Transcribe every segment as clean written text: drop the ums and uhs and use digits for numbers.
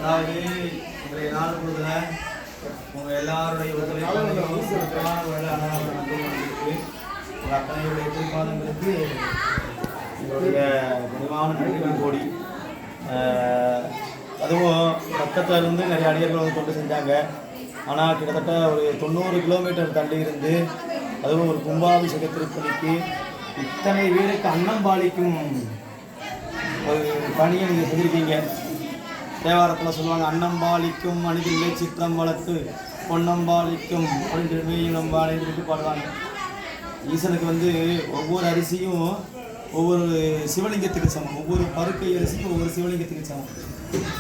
அதாவது இன்றைய நாள் பொழுதுல உங்கள் எல்லாருடைய ஒத்துழைப்பு அத்தனையுடைய திருப்பாதங்களுக்கு எங்களுடைய பணிவான நன்றிகள் கோடி. அதுவும் பக்கத்தில் இருந்து நிறைய அடியர்கள் வந்து தொண்டு செஞ்சாங்க. ஆனால் கிட்டத்தட்ட ஒரு 90 கிலோமீட்டர் தள்ளி இருந்து அதுவும் ஒரு கும்பாபிஷேக திருப்பணிக்கு இத்தனை பேருக்கு அன்னம்பாளிக்கும் ஒரு பணியை நீங்கள் செஞ்சுருக்கீங்க. தேவாரத்தில் சொல்லுவாங்க, அன்னம்பாளிக்கும் மனிதர்களே சித்திரம் வளர்த்து பொன்னம்பாளிக்கும் அப்படின்னு மெய்யினம்பாளைன்னு சொல்லிட்டு பாடுவாங்க. ஈசனுக்கு வந்து ஒவ்வொரு அரிசியும் ஒவ்வொரு சிவலிங்கத்துக்கு சமம், ஒவ்வொரு பருக்கை அரிசியும் ஒவ்வொரு சிவலிங்கத்துக்கு சமம்.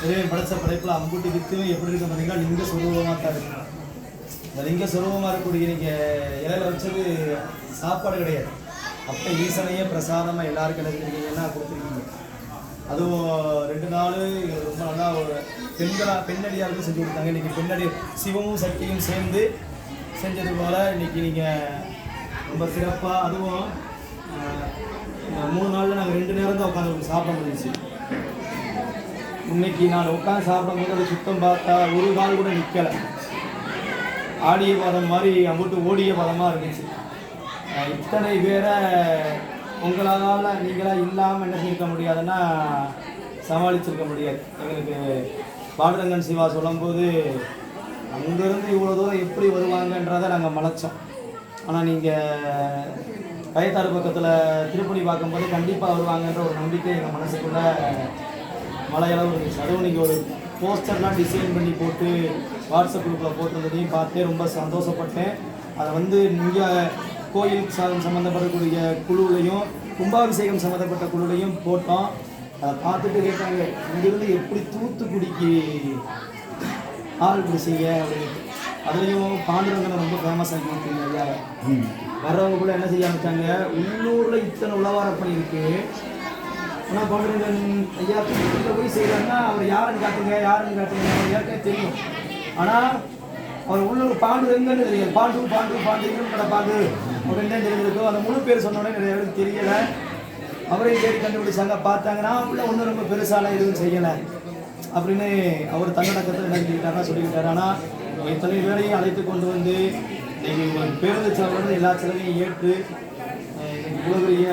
இதே படைச்ச படைப்பில் அம்புட்டி வித்துமே எப்படி இருக்க பார்த்தீங்கன்னா லிங்க சுரூபமாக தான் இருக்கு. இந்த லிங்க சுரூபமாக இருக்கக்கூடிய நீங்கள் இலையில வச்சது சாப்பாடு கிடையாது. அப்போ ஈசனையே பிரசாதமாக எல்லாருக்கும் எழுதிருக்கீங்கன்னா கொடுத்துருக்கீங்க. அதுவும் 2 நாள் ரொம்ப நல்லா ஒரு பெண்ணடியாருக்கும் செஞ்சு கொடுத்தாங்க. இன்றைக்கி பெண்ணடி சிவமும் சக்தியும் சேர்ந்து செஞ்சது போல் இன்றைக்கி நீங்கள் ரொம்ப சிறப்பாக, அதுவும் 3 நாளில் நாங்கள் 2 நேரம் தான் உட்காந்து சாப்பிட முடிஞ்சிச்சு. இன்னைக்கு நான் உட்காந்து சாப்பிடும்போது அது சுத்தம் பார்த்தா ஒரு கால் கூட நிற்கலை. ஆடிய பதம் மாதிரி அங்கிட்டு ஓடிய பதமாக இருந்துச்சு. இத்தனை பேரை உங்களால் நீங்களாக இல்லாமல் என்ன செஞ்சிருக்க முடியாதுன்னா சமாளிச்சிருக்க முடியாது. எங்களுக்கு பாடுரங்கன் சிவா சொல்லும்போது அங்கேருந்து இவ்வளோ தூரம் எப்படி வருவாங்கன்றதை நாங்கள் மலைச்சோம். ஆனால் நீங்கள் கயத்தாறு பக்கத்தில் திருப்பணி பார்க்கும்போது கண்டிப்பாக வருவாங்கன்ற ஒரு நம்பிக்கை எங்கள் மனசுக்குள்ளே மலையளவு இருந்துச்சு. அதுவும் நீங்கள் ஒரு போஸ்டர்லாம் டிசைன் பண்ணி போட்டு வாட்ஸ்அப் குரூப்பில் போட்டிருந்ததையும் பார்த்தே ரொம்ப சந்தோஷப்பட்டேன். அதை வந்து இங்கே கோயில் சம்மந்தப்படக்கூடிய குழுவிலையும் கும்பாபிஷேகம் சம்மந்தப்பட்ட குழுவிலையும் போட்டோம். அதை பார்த்துட்டு கேட்டாங்க, இங்கிருந்து எப்படி தூத்துக்குடிக்கு ஆள் இப்படி செய்ய அப்படின்னு. அதுலேயும் பாண்டுரங்கனை ரொம்ப ஃபேமஸாக கொடுத்தீங்க ஐயா. வர்றவங்க கூட என்ன செய்ய ஆரம்பித்தாங்க, உள்ளூரில் இத்தனை உழவாரப்பணி இருக்குது, ஆனால் பாண்டுரங்கன் ஐயா தூத்துக்குடியில் போய் செய்கிறாங்கன்னா அவர் யாருன்னு காட்டுங்க அவர் யாருக்கே தெரியும். ஆனால் அவர் உள்ளூர் பாண்டுரங்கன்னு தெரியாது. பாண்டுன்னு கிடப்பாங்க அப்படின்னு தான் தெரிஞ்சிருக்கும். அந்த முழு பேர் சொன்னோடனே நிறைய பேருக்கு தெரியலை. அவரையும் தேடி கண்டுபிடிச்சாங்க. பார்த்தாங்கன்னா உள்ள ஒன்றும் ரொம்ப பெருசாலாம் எதுவும் செய்யலை அப்படின்னு அவர் தன்னடக்கத்தில் நினைக்கிட்டாருன்னா சொல்லிக்கிட்டார். ஆனால் இத்தனை பேரையும் அழைத்து கொண்டு வந்து இன்னைக்கு பேருந்து செலவு எல்லா செலவையும் ஏற்று இவ்வளோ பெரிய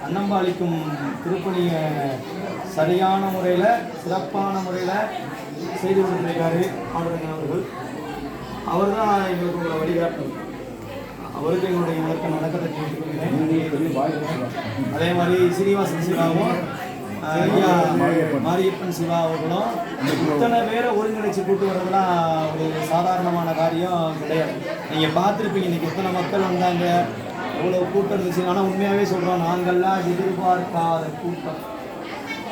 அன்னம்பாளிக்கும் திருப்பணியை சரியான முறையில் சிறப்பான முறையில் செய்து கொண்டிருக்காரு பாண்டுரங்கன் அவர்கள். அவர் தான் எங்களுக்கு உங்களை வழிகாட்டணும். அவருக்கு எங்களுடைய இலக்க நடக்கத்தை கேட்டுக்கொள்கிறேன். அதே மாதிரி சீனிவாசன் சிவாவும் ஐயா மாரியப்பன் சிவா அவர்களும் இத்தனை பேரை ஒருங்கிணைச்சு கூட்டு வர்றதுலாம் ஒரு சாதாரணமான காரியம் கிடையாது. நீங்கள் பார்த்துருப்பீங்க இன்றைக்கி எத்தனை மக்கள் வந்தாங்க, எவ்வளோ கூட்டம் இருந்துச்சு. ஆனால் உண்மையாகவே சொல்கிறோம், நாங்கள்லாம் எதிர்பார்க்காத கூட்டம்.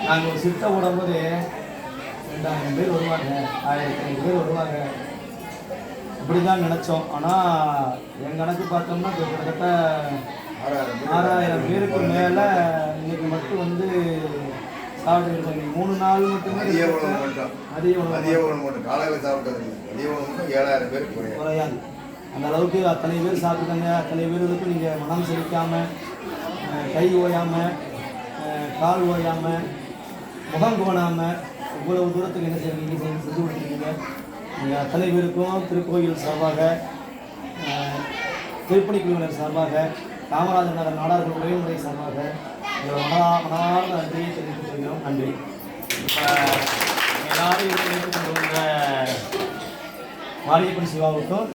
நாங்கள் ஒரு சிட்டை போடும்போது 2000 பேர் வருவாங்க, 1500 பேர் வருவாங்க இப்படி தான் நினச்சோம். ஆனால் என் கணக்கு பார்த்தோம்னா கிட்டத்தட்ட 6000 பேருக்கு மேலே இன்னைக்கு மட்டும் வந்து சாப்பிட்டு 3 நாள் மட்டுமே குறையாது. அந்த அளவுக்கு அத்தனை பேர் சாப்பிட்டாங்க. அத்தனை பேர்களுக்கு நீங்கள் மனம் செலுத்தாமல், கை ஓயாமல், கால் ஓயாமல், முகம் கோணாமல் இவ்வளவு தூரத்துக்கு என்ன செய்வீங்க செஞ்சு கொடுத்துருக்கீங்க. நீங்கள் அத்தனை பேருக்கும் திருக்கோயில் சார்பாக, திருப்பணி குழுவினர் சார்பாக, காமராஜர் நகர் நாடார்கள் உரைமுறை சார்பாக மனமார்ந்த நன்றியை தெரிவித்துக் கொள்கிறோம். நன்றி. இப்போ எல்லாரும் கொண்டு வந்த மாரியப்பன் சிவாவுக்கும்